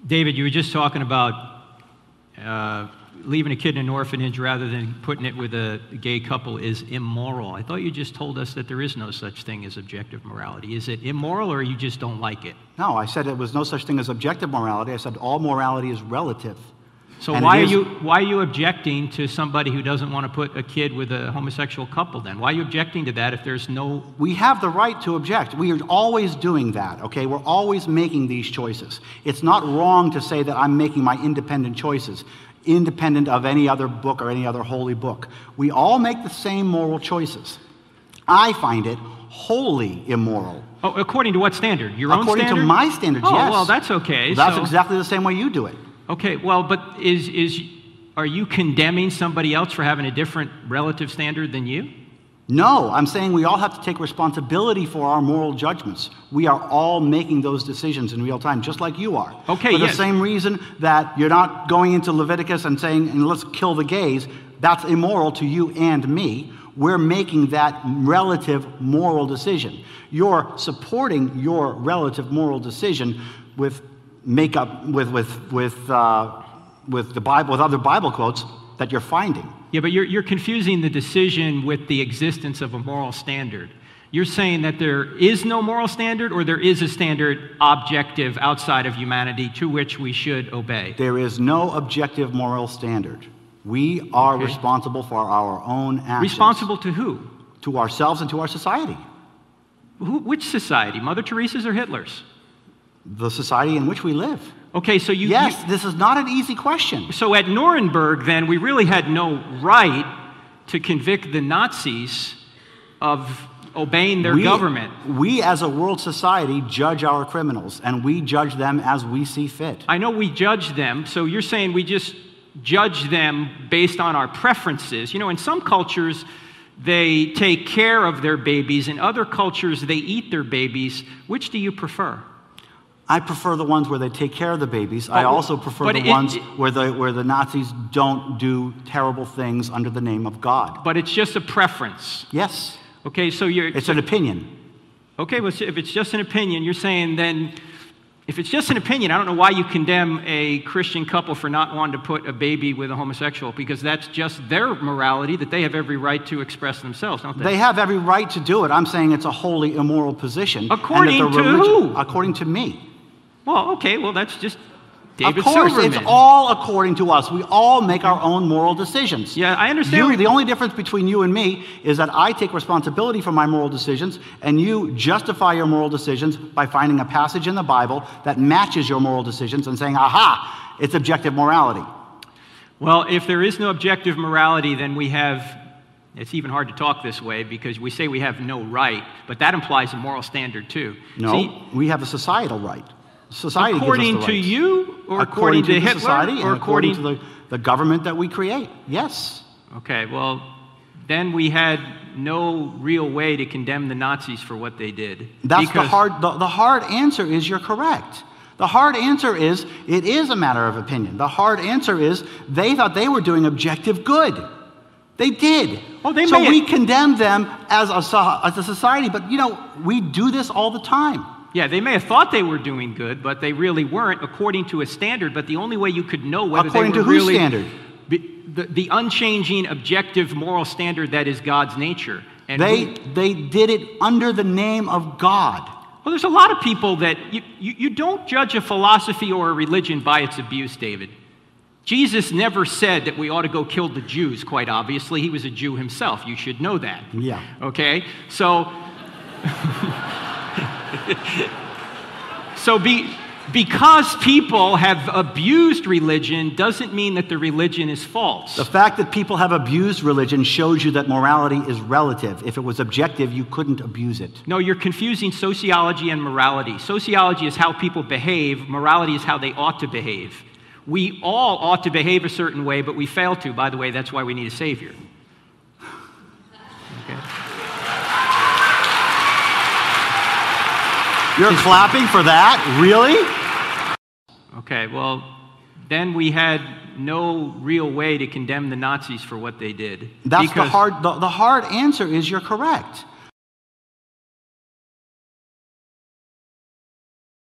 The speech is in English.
David, you were just talking about leaving a kid in an orphanage rather than putting it with a gay couple is immoral. I thought you just told us that there is no such thing as objective morality. Is it immoral, or you just don't like it? No, I said there was no such thing as objective morality. I said all morality is relative. So why are you objecting to somebody who doesn't want to put a kid with a homosexual couple then? Why are you objecting to that if there's no... We have the right to object. We are always doing that, okay? We're always making these choices. It's not wrong to say that I'm making my independent choices, independent of any other book or any other holy book. We all make the same moral choices. I find it wholly immoral. Oh, according to what standard? Your own standard? According to my standards, yes. yes. Oh, well, that's okay. That's exactly the same way you do it. Okay, well, but are you condemning somebody else for having a different relative standard than you? No, I'm saying we all have to take responsibility for our moral judgments. We are all making those decisions in real time, just like you are. Okay, For the yes. same reason that you're not going into Leviticus and saying, and let's kill the gays, that's immoral to you and me. We're making that relative moral decision. You're supporting your relative moral decision with the Bible, with other Bible quotes that you're finding. Yeah, but you're confusing the decision with the existence of a moral standard. You're saying that there is no moral standard, or there is a standard objective outside of humanity to which we should obey? There is no objective moral standard. We are responsible for our own actions. Responsible to who? To ourselves and to our society. Which society? Mother Teresa's or Hitler's? The society in which we live. Okay, so Yes, this is not an easy question. So at Nuremberg, then, we really had no right to convict the Nazis of obeying their government. We, as a world society, judge our criminals, and we judge them as we see fit. I know we judge them, so you're saying we just judge them based on our preferences. You know, in some cultures, they take care of their babies. In other cultures, they eat their babies. Which do you prefer? I prefer the ones where they take care of the babies. I also prefer the ones where the Nazis don't do terrible things under the name of God. But it's just a preference. Yes. Okay, so it's an opinion. Okay, well, if it's just an opinion, you're saying then, if it's just an opinion, I don't know why you condemn a Christian couple for not wanting to put a baby with a homosexual, because that's just their morality that they have every right to express themselves, don't they? They have every right to do it. I'm saying it's a wholly immoral position. According to who? According to me. Well, okay, well, that's just David Silverman. Of course, Silverman. it's all according to us. We all make our own moral decisions. Yeah, I understand. The only difference between you and me is that I take responsibility for my moral decisions, and you justify your moral decisions by finding a passage in the Bible that matches your moral decisions and saying, aha, it's objective morality. Well, if there is no objective morality, then we have... It's even hard to talk this way because we say we have no right, but that implies a moral standard too. No, see, we have a societal right. Society according gives us the to you, or according to Hitler, society, or and according to the government that we create. Yes. Okay, well, then we had no real way to condemn the Nazis for what they did. That's the hard answer is you're correct. The hard answer is it is a matter of opinion. The hard answer is they thought they were doing objective good. They did. Oh, so we condemn them as a society, but you know, we do this all the time. Yeah, they may have thought they were doing good, but they really weren't according to a standard. But the only way you could know whether according they were to whose really standard? The unchanging, objective, moral standard that is God's nature. And they did it under the name of God. Well, there's a lot of people that you don't judge a philosophy or a religion by its abuse, David. Jesus never said that we ought to go kill the Jews, quite obviously. He was a Jew himself. You should know that. Yeah. Okay? So, because people have abused religion doesn't mean that the religion is false. The fact that people have abused religion shows you that morality is relative. If it was objective, you couldn't abuse it. No, you're confusing sociology and morality. Sociology is how people behave. Morality is how they ought to behave. We all ought to behave a certain way, but we fail to. By the way, that's why we need a Savior. Okay. You're clapping for that? Really? Okay, well, then we had no real way to condemn the Nazis for what they did. That's the hard answer is you're correct.